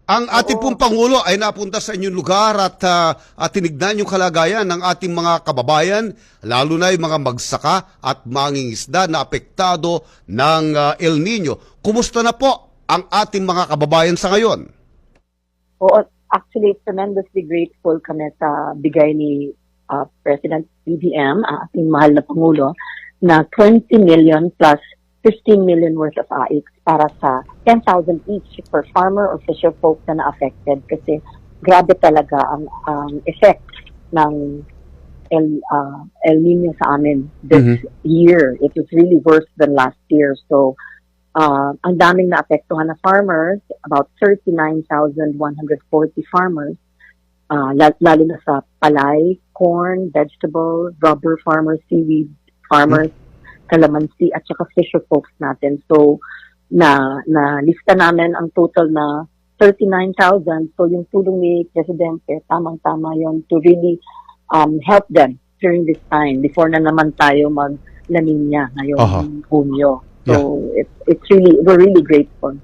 Ang ating Oo. pong Pangulo ay napunta sa inyong lugar at tinignan yung kalagayan ng ating mga kababayan, lalo na yung mga magsaka at mangingisda na apektado ng El Nino. Kumusta na po ang ating mga kababayan sa ngayon? Oo, actually, tremendously grateful kami sa bigay ni President BBM, ating mahal na Pangulo, na 20 million plus 15 million worth of AIX para sa 10,000 each for farmer or fisher folks na na-affected kasi grabe talaga ang effect ng El Nino sa amin this year. It was really worse than last year. So, ang daming naapektuhan na farmers, about 39,140 farmers, lalo na sa palay, corn, vegetable, rubber farmers, seaweed farmers, calamansi, at saka fisher folks natin. So, na lista namin ang total na 39,000. So, yung tulong ni Presidente, tamang-tama yon to really help them during this time before na naman tayo mag-La Nina ngayong Hunyo. So, it's really, we're really grateful.